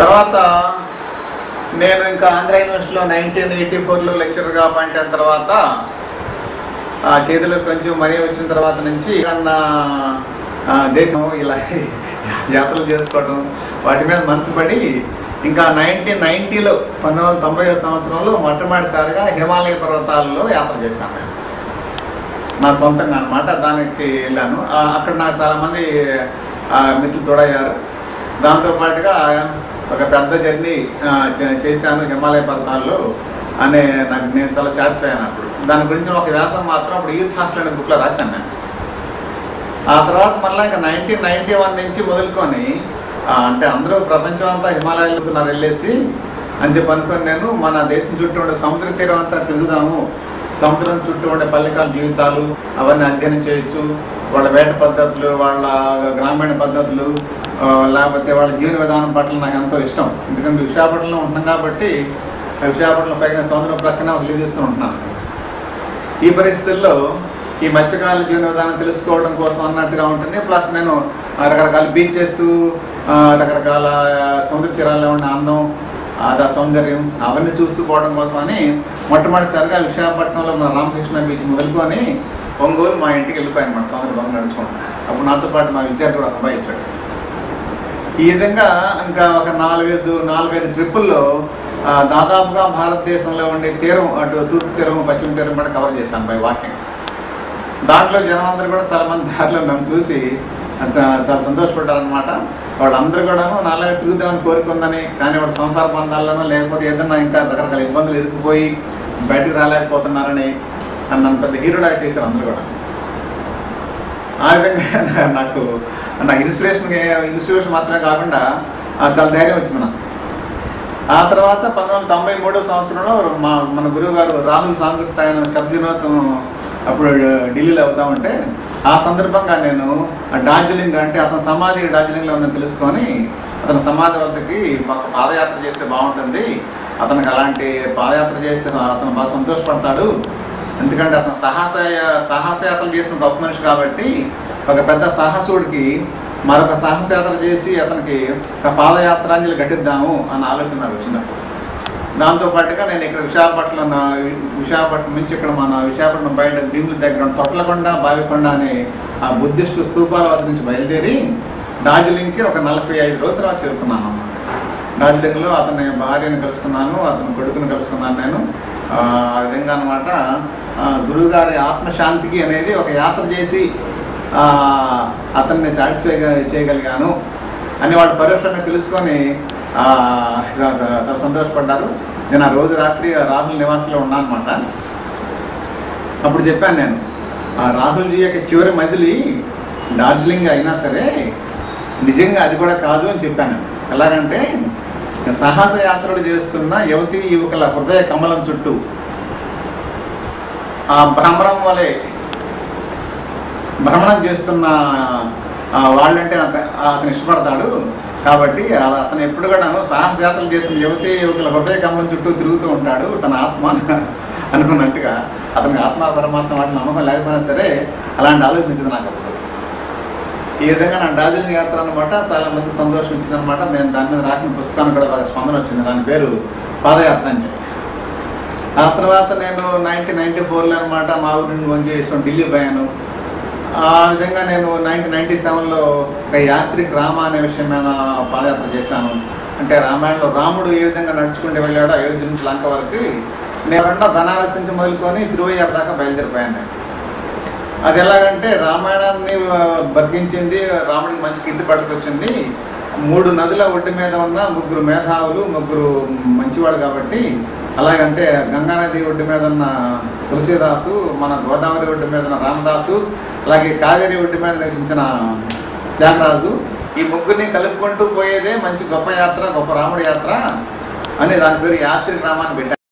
తర్వాత నేను ఇంకా ఆంధ్ర యూనివర్సిటీలో 1984లో లెక్చరర్గా అపాయింట్ అయిన తర్వాత చేతిలో కొంచెం మనీ వచ్చిన తర్వాత నుంచి నా దేశం ఇలా యాత్రలు చేసుకోవడం వాటి మీద మనసు పడి ఇంకా 1990లో 1990 సంవత్సరంలో మొట్టమొదటిసారిగా హిమాలయ పర్వతాల్లో యాత్ర చేశాను నేను నా సొంతంగా అనమాట. దానికి వెళ్ళాను. అక్కడ నాకు చాలామంది మిత్రులు తోడయ్యారు. దాంతోపాటుగా ఒక పెద్ద జర్నీ చేశాను హిమాలయ పర్వతాల్లో అనే నేను చాలా సాటిస్ఫై అయినా. అప్పుడు దాని గురించి ఒక వ్యాసం మాత్రం అప్పుడు యూత్ హాస్టల్ అనే బుక్లో రాశాను నేను. ఆ తర్వాత మళ్ళీ ఇంకా 1991 నుంచి మొదలుకొని అంటే అందరూ ప్రపంచం అంతా హిమాలయాలు వెళ్ళేసి అని చెప్పి అనుకొని నేను మన దేశం చుట్టూ ఉండే సముద్ర తీరం అంతా తిరుగుదాము, సముద్రం చుట్టూ ఉండే పల్లెకాల జీవితాలు అవన్నీ అధ్యయనం చేయొచ్చు, వాళ్ళ వేట పద్ధతులు, వాళ్ళ గ్రామీణ పద్ధతులు, లేకపోతే వాళ్ళ జీవన విధానం పట్ల నాకు ఎంతో ఇష్టం. ఎందుకంటే విశాఖపట్నంలో ఉంటున్నాం కాబట్టి విశాఖపట్నం పైన సముద్రం ప్రక్కన ఇల్లు తీసుకుని ఉంటున్నాను. ఈ పరిస్థితుల్లో ఈ మత్స్యకారుల జీవన విధానం తెలుసుకోవడం కోసం అన్నట్టుగా ఉంటుంది. ప్లస్ నేను రకరకాల బీచెస్, రకరకాల సముద్ర తీరాల్లో ఉన్న అందం, ఆ సౌందర్యం అవన్నీ చూస్తూ పోవడం కోసం అని మొట్టమొదటిసారిగా విశాఖపట్నంలో మన రామకృష్ణ బీచ్ మొదలుకొని ఒంగోలు మా ఇంటికి వెళ్ళిపోయాను అన్నమాట సముద్ర భాగం నడుచుకుంటాను. అప్పుడు నాతో పాటు మా విద్యార్థి కూడా అబ్బాయి ఇచ్చాడు. ఈ విధంగా ఇంకా ఒక 4-5 ట్రిప్పుల్లో దాదాపుగా భారతదేశంలో ఉండే తీరం, అటు తూర్పు తీరం పశ్చిమ తీరం కూడా కవర్ చేశాను బై వాకింగ్. దాంట్లో జనం అందరూ కూడా చాలామంది దారిలో నన్ను చూసి చాలా సంతోషపడ్డారనమాట. వాళ్ళందరూ కూడాను నాలాగా తిరుగుదామని కోరుకుందని, కానీ వాళ్ళ సంసార బంధాల్లోనూ లేకపోతే ఏదన్నా ఇంకా రకరకాల ఇబ్బందులు ఇరుక్కుపోయి బయటికి రాలేకపోతున్నారని నన్ను పెద్ద హీరోలాగా చేశారు అందరూ కూడా. ఆ విధంగా నాకు ఇన్స్పిరేషన్ మాత్రమే కాకుండా చాలా ధైర్యం వచ్చింది నాకు. ఆ తర్వాత 1993 సంవత్సరంలో మన గురువు గారు రాహుల్ సాంకృతిక ఆయన శబ్దదినోత్సవం అప్పుడు ఢిల్లీలో అవుతా ఉంటే ఆ సందర్భంగా నేను డార్జిలింగ్ అంటే అతని సమాధి డార్జిలింగ్లో ఉందని తెలుసుకొని అతని సమాధి వద్దకి ఒక పాదయాత్ర చేస్తే బాగుంటుంది, అతనికి అలాంటి పాదయాత్ర చేస్తే అతను బాగా సంతోషపడతాడు, ఎందుకంటే అతను సాహసయాత్రలు చేసిన గొప్ప మనిషి కాబట్టి ఒక పెద్ద సాహసుడికి మరొక సాహసయాత్ర చేసి అతనికి ఒక పాదయాత్రాంజలి కట్టిద్దాము అన్న ఆలోచన నాకు వచ్చినప్పుడు. దాంతోపాటుగా నేను ఇక్కడ విశాఖపట్నం నుంచి ఇక్కడ మన విశాఖపట్నం బయట భీముల దగ్గర తొట్లకొండ, బావికొండ అనే ఆ బుద్ధిస్టు స్తూపాల వద్ద నుంచి బయలుదేరి డార్జిలింగ్కి ఒక 45 రోజుల తర్వాత చేరుకున్నాను అన్నమాట. డార్జిలింగ్లో అతని భార్యను కలుసుకున్నాను, అతని కొడుకుని కలుసుకున్నాను నేను. ఆ విధంగా అనమాట గురువుగారి ఆత్మశాంతికి అనేది ఒక యాత్ర చేసి అతన్ని సాటిస్ఫై చేయగలిగాను అని వాళ్ళు పరోక్షంగా తెలుసుకొని చాలా సంతోషపడ్డారు. నేను ఆ రోజు రాత్రి రాహుల్ నివాసంలో ఉన్నాను అనమాట. అప్పుడు చెప్పాను నేను, రాహుల్జీ యొక్క చివరి మజిలీ డార్జిలింగ్ అయినా సరే నిజంగా అది కూడా కాదు అని చెప్పాను. ఎలాగంటే సాహస యాత్రలు చేస్తున్న యువతీ యువకుల హృదయ కమలం చుట్టూ ఆ భ్రమణం చేస్తున్న వాళ్ళంటే అతను ఇష్టపడతాడు. కాబట్టి అతను ఎప్పుడు కూడాను సాహసయాత్రలు చేస్తున్న యువతీ యువకుల హృదయ కమలం చుట్టూ తిరుగుతూ ఉంటాడు తన ఆత్మ అనుకున్నట్టుగా. అతనికి ఆత్మ పరమాత్మ వాటి నమ్మకం లేకపోయినా సరే అలాంటి ఆలోచించింది నాకు అప్పుడు. ఈ విధంగా నా డార్జిలింగ్ యాత్ర అనమాట చాలా మంది సంతోషం ఇచ్చింది అనమాట. నేను దాని మీద రాసిన పుస్తకానికి కూడా బాగా స్పందన వచ్చింది. దాని పేరు పాదయాత్రాంజలి. ఆ తర్వాత నేను 1994లో అనమాట మా ఊరి నుండి కొంచెం ఢిల్లీ పోయాను. ఆ విధంగా నేను 1997లో ఒక యాత్రిక రామ అనే విషయం మీద పాదయాత్ర చేశాను. అంటే రామాయణంలో రాముడు ఏ విధంగా నడుచుకుంటూ వెళ్ళాడో అయోధ్య నుంచి లంక వరకు నేను బనారస్ నుంచి మొదలుకొని తిరువయ్యారు దాకా బయలుదేరిపోయాను నేను. అది ఎలాగంటే రామాయణాన్ని బతికించింది, రాముడికి మంచి కీర్తి పట్టుకొచ్చింది. 3 నదుల ఒడ్డు మీద ఉన్న 3 మేధావులు, 3 మంచివాళ్ళు కాబట్టి. అలాగంటే గంగానది ఒడ్డు మీద ఉన్న తులసీదాసు, మన గోదావరి ఒడ్డు మీద ఉన్న రామదాసు, అలాగే కావేరి ఒడ్డు మీద నివసించిన త్యాగరాజు, ఈ 3ని కలుపుకుంటూ పోయేదే మంచి గొప్ప యాత్ర, గొప్ప రాముడి యాత్ర అని దాని పేరు యాత్రిక రామాన్ని పెట్టారు.